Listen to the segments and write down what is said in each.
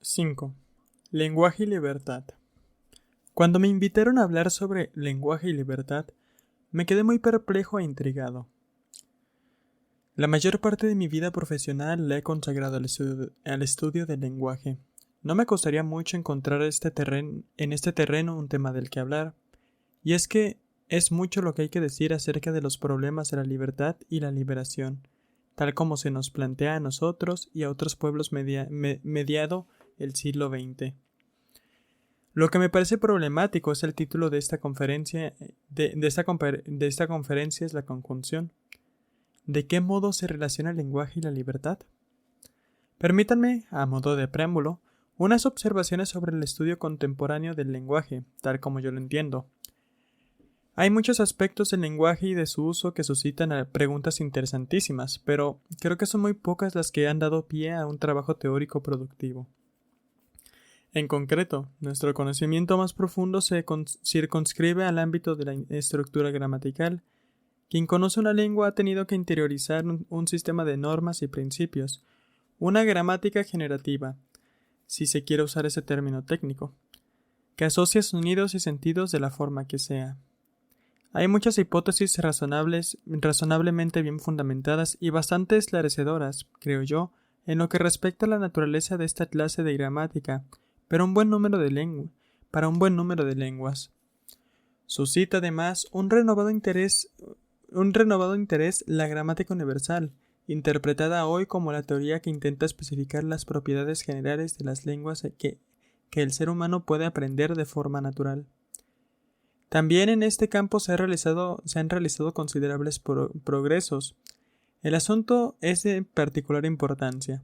5. Lenguaje y libertad. Cuando me invitaron a hablar sobre lenguaje y libertad, me quedé muy perplejo e intrigado. La mayor parte de mi vida profesional la he consagrado al estudio del lenguaje. No me costaría mucho encontrar en este terreno un tema del que hablar, y es que es mucho lo que hay que decir acerca de los problemas de la libertad y la liberación, tal como se nos plantea a nosotros y a otros pueblos mediado el siglo XX. Lo que me parece problemático es el título de esta conferencia, de esta conferencia es la conjunción. ¿De qué modo se relaciona el lenguaje y la libertad? Permítanme, a modo de preámbulo, unas observaciones sobre el estudio contemporáneo del lenguaje, tal como yo lo entiendo. Hay muchos aspectos del lenguaje y de su uso que suscitan preguntas interesantísimas, pero creo que son muy pocas las que han dado pie a un trabajo teórico productivo. En concreto, nuestro conocimiento más profundo se circunscribe al ámbito de la estructura gramatical. Quien conoce una lengua ha tenido que interiorizar un sistema de normas y principios, una gramática generativa, si se quiere usar ese término técnico, que asocia sonidos y sentidos de la forma que sea. Hay muchas hipótesis razonablemente bien fundamentadas y bastante esclarecedoras, creo yo, en lo que respecta a la naturaleza de esta clase de gramática, para un buen número de lenguas. Suscita además un renovado interés la gramática universal, interpretada hoy como la teoría que intenta especificar las propiedades generales de las lenguas que el ser humano puede aprender de forma natural. También en este campo se han realizado considerables progresos. El asunto es de particular importancia.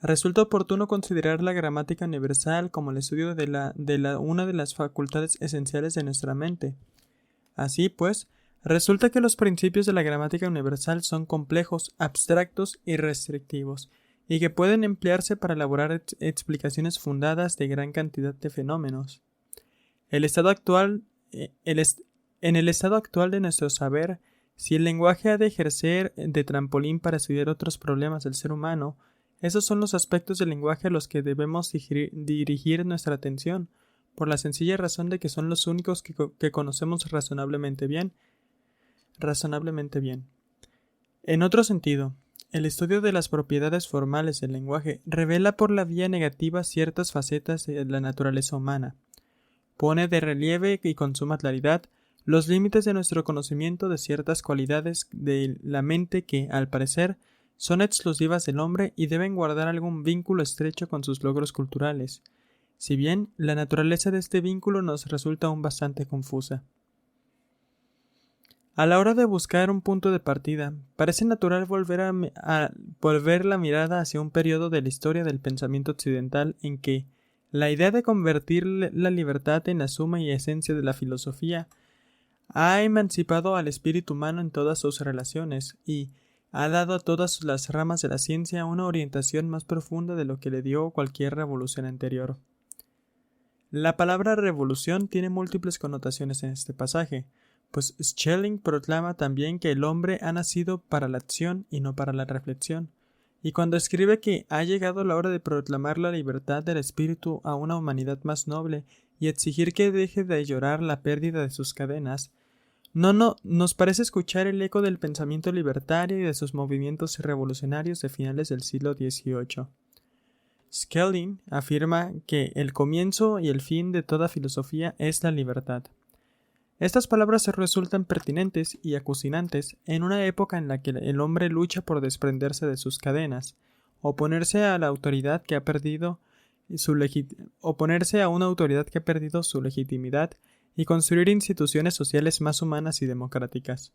Resulta oportuno considerar la gramática universal como el estudio de una de las facultades esenciales de nuestra mente. Así pues, resulta que los principios de la gramática universal son complejos, abstractos y restrictivos, y que pueden emplearse para elaborar explicaciones fundadas de gran cantidad de fenómenos. En el estado actual de nuestro saber, si el lenguaje ha de ejercer de trampolín para estudiar otros problemas del ser humano, esos son los aspectos del lenguaje a los que debemos dirigir nuestra atención, por la sencilla razón de que son los únicos que conocemos razonablemente bien. En otro sentido, el estudio de las propiedades formales del lenguaje revela por la vía negativa ciertas facetas de la naturaleza humana. Pone de relieve y con suma claridad los límites de nuestro conocimiento de ciertas cualidades de la mente que, al parecer, son exclusivas del hombre y deben guardar algún vínculo estrecho con sus logros culturales, si bien la naturaleza de este vínculo nos resulta aún bastante confusa. A la hora de buscar un punto de partida, parece natural volver la mirada hacia un periodo de la historia del pensamiento occidental en que la idea de convertir la libertad en la suma y esencia de la filosofía ha emancipado al espíritu humano en todas sus relaciones y ha dado a todas las ramas de la ciencia una orientación más profunda de lo que le dio cualquier revolución anterior. La palabra revolución tiene múltiples connotaciones en este pasaje, pues Schelling proclama también que el hombre ha nacido para la acción y no para la reflexión, y cuando escribe que ha llegado la hora de proclamar la libertad del espíritu a una humanidad más noble y exigir que deje de llorar la pérdida de sus cadenas, nos parece escuchar el eco del pensamiento libertario y de sus movimientos revolucionarios de finales del siglo XVIII. Schelling afirma que el comienzo y el fin de toda filosofía es la libertad. Estas palabras resultan pertinentes y acucinantes en una época en la que el hombre lucha por desprenderse de sus cadenas, oponerse a una autoridad que ha perdido su legitimidad y construir instituciones sociales más humanas y democráticas.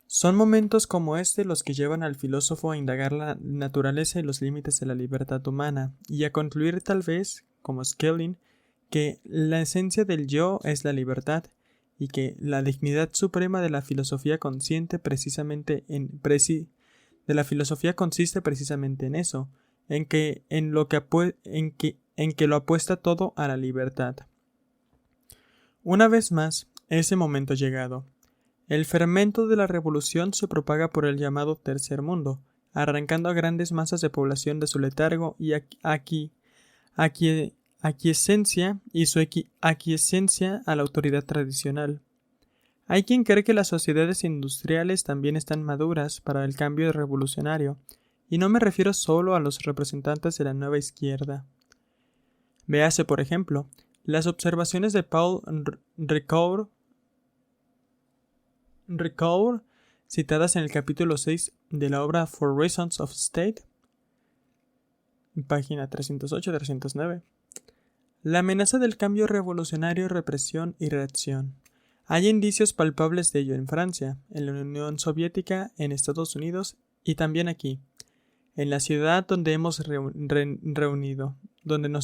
Son momentos como este los que llevan al filósofo a indagar la naturaleza y los límites de la libertad humana y a concluir tal vez, como Schelling, que la esencia del yo es la libertad y que la dignidad suprema de la filosofía consiste precisamente en eso, en que lo apuesta todo a la libertad. Una vez más, ese momento ha llegado. El fermento de la revolución se propaga por el llamado Tercer Mundo, arrancando a grandes masas de población de su letargo y aquiescencia a la autoridad tradicional. Hay quien cree que las sociedades industriales también están maduras para el cambio revolucionario, y no me refiero solo a los representantes de la nueva izquierda. Véase, por ejemplo, las observaciones de Paul Ricoeur, citadas en el capítulo 6 de la obra For Reasons of State, página 308-309. La amenaza del cambio revolucionario, represión y reacción. Hay indicios palpables de ello en Francia, en la Unión Soviética, en Estados Unidos y también aquí, en la ciudad donde nos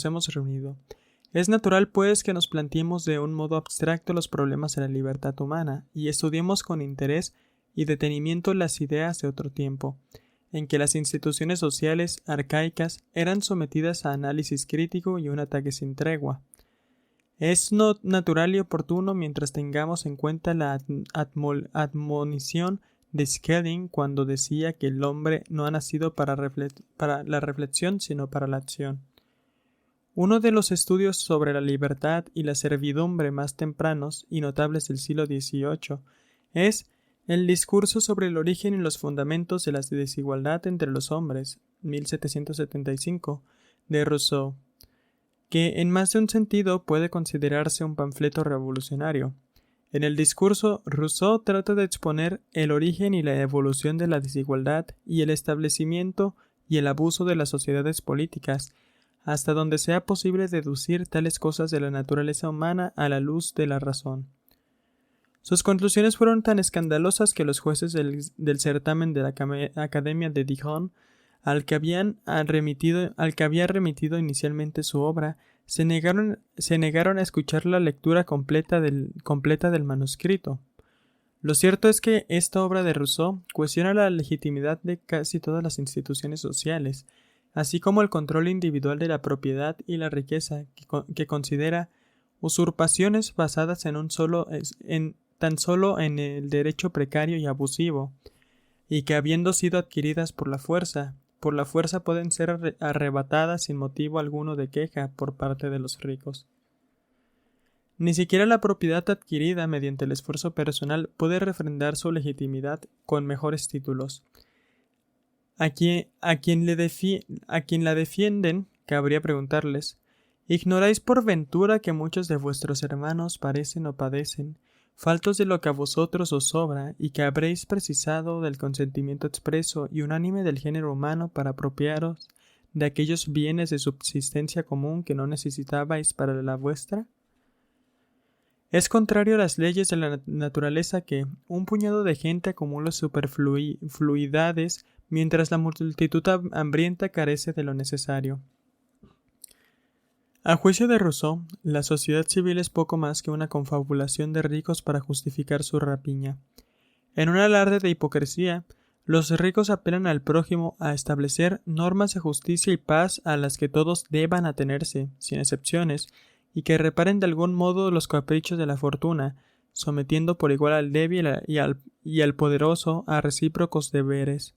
hemos reunido. Es natural, pues, que nos planteemos de un modo abstracto los problemas de la libertad humana y estudiemos con interés y detenimiento las ideas de otro tiempo, en que las instituciones sociales arcaicas eran sometidas a análisis crítico y un ataque sin tregua. Es natural y oportuno mientras tengamos en cuenta la admonición de Schelling cuando decía que el hombre no ha nacido para la reflexión sino para la acción. Uno de los estudios sobre la libertad y la servidumbre más tempranos y notables del siglo XVIII es el discurso sobre el origen y los fundamentos de la desigualdad entre los hombres, 1775, de Rousseau, que en más de un sentido puede considerarse un panfleto revolucionario. En el discurso, Rousseau trata de exponer el origen y la evolución de la desigualdad y el establecimiento y el abuso de las sociedades políticas, hasta donde sea posible deducir tales cosas de la naturaleza humana a la luz de la razón. Sus conclusiones fueron tan escandalosas que los jueces del certamen de la Academia de Dijon, al que había remitido inicialmente su obra, se negaron a escuchar la lectura completa del manuscrito. Lo cierto es que esta obra de Rousseau cuestiona la legitimidad de casi todas las instituciones sociales, así como el control individual de la propiedad y la riqueza, que considera usurpaciones basadas tan solo en el derecho precario y abusivo, y que habiendo sido adquiridas por la fuerza pueden ser arrebatadas sin motivo alguno de queja por parte de los ricos. Ni siquiera la propiedad adquirida mediante el esfuerzo personal puede refrendar su legitimidad con mejores títulos. A quien la defienden, cabría preguntarles: ¿ignoráis por ventura que muchos de vuestros hermanos parecen o padecen, faltos de lo que a vosotros os sobra, y que habréis precisado del consentimiento expreso y unánime del género humano para apropiaros de aquellos bienes de subsistencia común que no necesitabais para la vuestra? Es contrario a las leyes de la naturaleza que un puñado de gente acumula superfluidades mientras la multitud hambrienta carece de lo necesario. A juicio de Rousseau, la sociedad civil es poco más que una confabulación de ricos para justificar su rapiña. En un alarde de hipocresía, los ricos apelan al prójimo a establecer normas de justicia y paz a las que todos deban atenerse, sin excepciones, y que reparen de algún modo los caprichos de la fortuna, sometiendo por igual al débil y al poderoso a recíprocos deberes.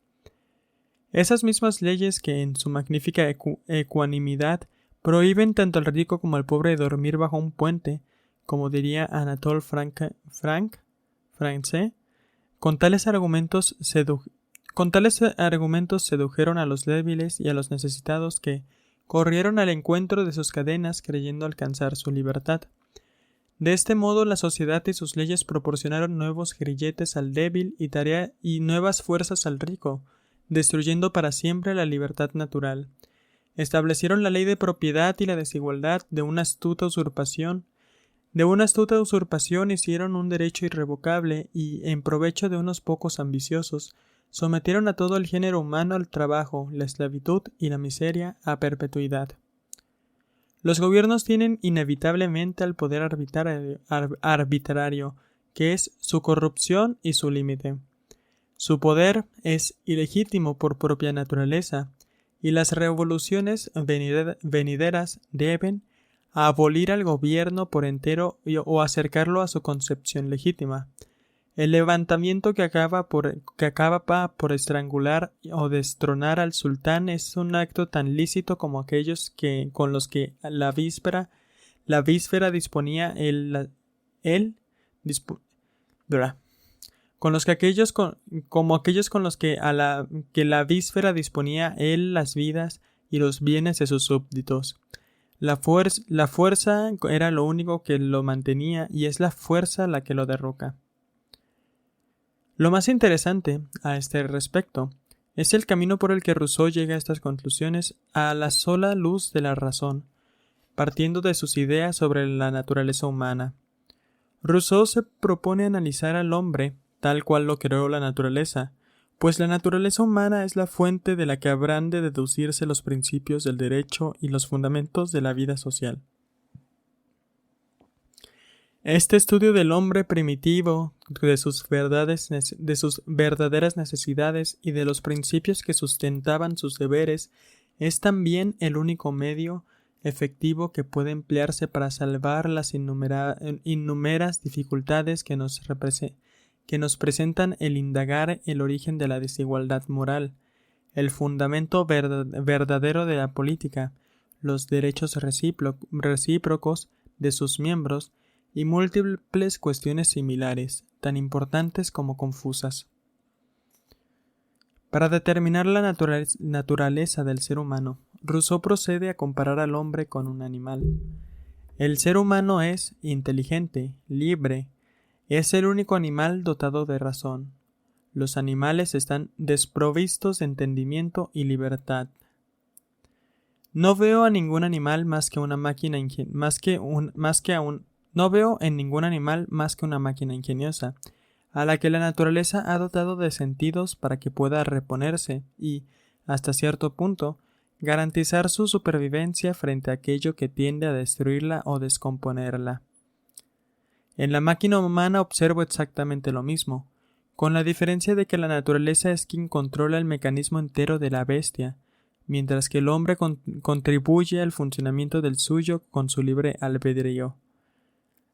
Esas mismas leyes que, en su magnífica ecuanimidad, prohíben tanto al rico como al pobre dormir bajo un puente, como diría Anatole France, con tales argumentos sedujeron a los débiles y a los necesitados que corrieron al encuentro de sus cadenas creyendo alcanzar su libertad. De este modo, la sociedad y sus leyes proporcionaron nuevos grilletes al débil y nuevas fuerzas al rico, destruyendo para siempre la libertad natural. Establecieron la ley de propiedad y la desigualdad de una astuta usurpación. Hicieron un derecho irrevocable y, en provecho de unos pocos ambiciosos, sometieron a todo el género humano al trabajo, la esclavitud y la miseria a perpetuidad. Los gobiernos tienen inevitablemente al poder arbitrario, que es su corrupción y su límite. Su poder es ilegítimo por propia naturaleza, y las revoluciones venideras deben abolir al gobierno por entero o acercarlo a su concepción legítima. El levantamiento que acaba por estrangular o destronar al sultán es un acto tan lícito como aquellos con los que la víspera disponía como aquellos con los que la víspera disponía él las vidas y los bienes de sus súbditos. La fuerza era lo único que lo mantenía y es la fuerza la que lo derroca. Lo más interesante a este respecto es el camino por el que Rousseau llega a estas conclusiones a la sola luz de la razón, partiendo de sus ideas sobre la naturaleza humana. Rousseau se propone analizar al hombre tal cual lo creó la naturaleza, pues la naturaleza humana es la fuente de la que habrán de deducirse los principios del derecho y los fundamentos de la vida social. Este estudio del hombre primitivo, de sus verdaderas necesidades y de los principios que sustentaban sus deberes, es también el único medio efectivo que puede emplearse para salvar las innumerables dificultades que nos presentan el indagar el origen de la desigualdad moral, el fundamento verdadero de la política, los derechos recíprocos de sus miembros, y múltiples cuestiones similares, tan importantes como confusas. Para determinar la naturaleza del ser humano, Rousseau procede a comparar al hombre con un animal. El ser humano es inteligente, libre, es el único animal dotado de razón. Los animales están desprovistos de entendimiento y libertad. No veo a ningún animal más que una máquina No veo en ningún animal más que una máquina ingeniosa, a la que la naturaleza ha dotado de sentidos para que pueda reponerse y, hasta cierto punto, garantizar su supervivencia frente a aquello que tiende a destruirla o descomponerla. En la máquina humana observo exactamente lo mismo, con la diferencia de que la naturaleza es quien controla el mecanismo entero de la bestia, mientras que el hombre contribuye al funcionamiento del suyo con su libre albedrío.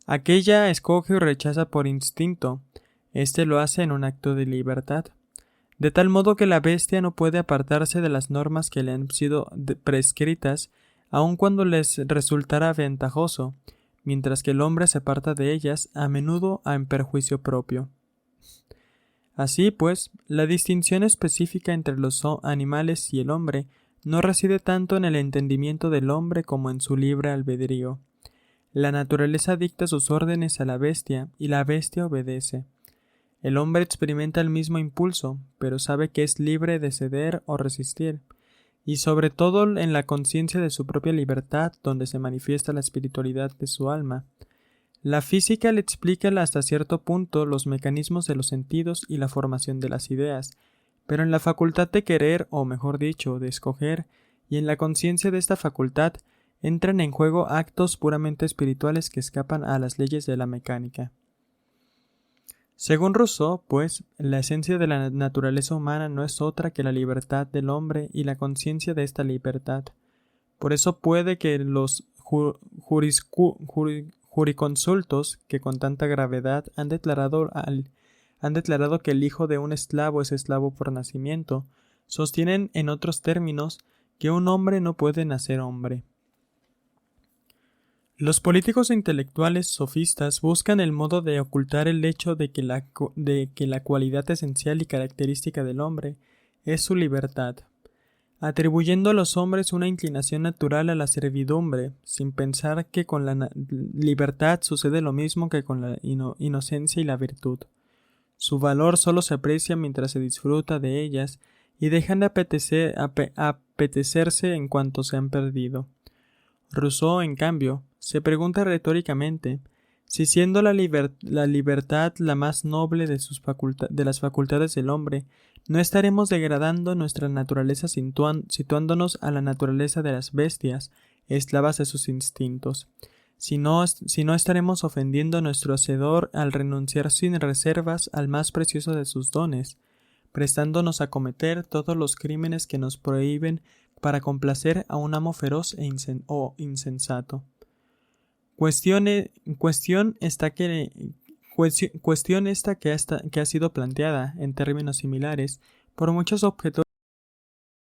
Aquella escoge o rechaza por instinto, éste lo hace en un acto de libertad, de tal modo que la bestia no puede apartarse de las normas que le han sido prescritas, aun cuando les resultara ventajoso, mientras que el hombre se aparta de ellas, a menudo en perjuicio propio. Así pues, la distinción específica entre los animales y el hombre no reside tanto en el entendimiento del hombre como en su libre albedrío. La naturaleza dicta sus órdenes a la bestia y la bestia obedece. El hombre experimenta el mismo impulso, pero sabe que es libre de ceder o resistir, y sobre todo en la conciencia de su propia libertad donde se manifiesta la espiritualidad de su alma. La física le explica hasta cierto punto los mecanismos de los sentidos y la formación de las ideas, pero en la facultad de querer, o mejor dicho, de escoger, y en la conciencia de esta facultad, entran en juego actos puramente espirituales que escapan a las leyes de la mecánica. Según Rousseau, pues, la esencia de la naturaleza humana no es otra que la libertad del hombre y la conciencia de esta libertad. Por eso puede que los juriconsultos que con tanta gravedad han declarado que el hijo de un esclavo es esclavo por nacimiento, sostienen en otros términos que un hombre no puede nacer hombre. Los políticos e intelectuales sofistas buscan el modo de ocultar el hecho de que la cualidad esencial y característica del hombre es su libertad, atribuyendo a los hombres una inclinación natural a la servidumbre, sin pensar que con la libertad sucede lo mismo que con la inocencia y la virtud. Su valor solo se aprecia mientras se disfruta de ellas y dejan de apetecerse en cuanto se han perdido. Rousseau, en cambio, se pregunta retóricamente si siendo la libertad la más noble de las facultades del hombre, no estaremos degradando nuestra naturaleza situándonos a la naturaleza de las bestias, esclavas de sus instintos. Si no estaremos ofendiendo a nuestro Hacedor al renunciar sin reservas al más precioso de sus dones, prestándonos a cometer todos los crímenes que nos prohíben para complacer a un amo feroz o insensato. Cuestión está que Cuestión esta que ha sido planteada, en términos similares, por muchos objetores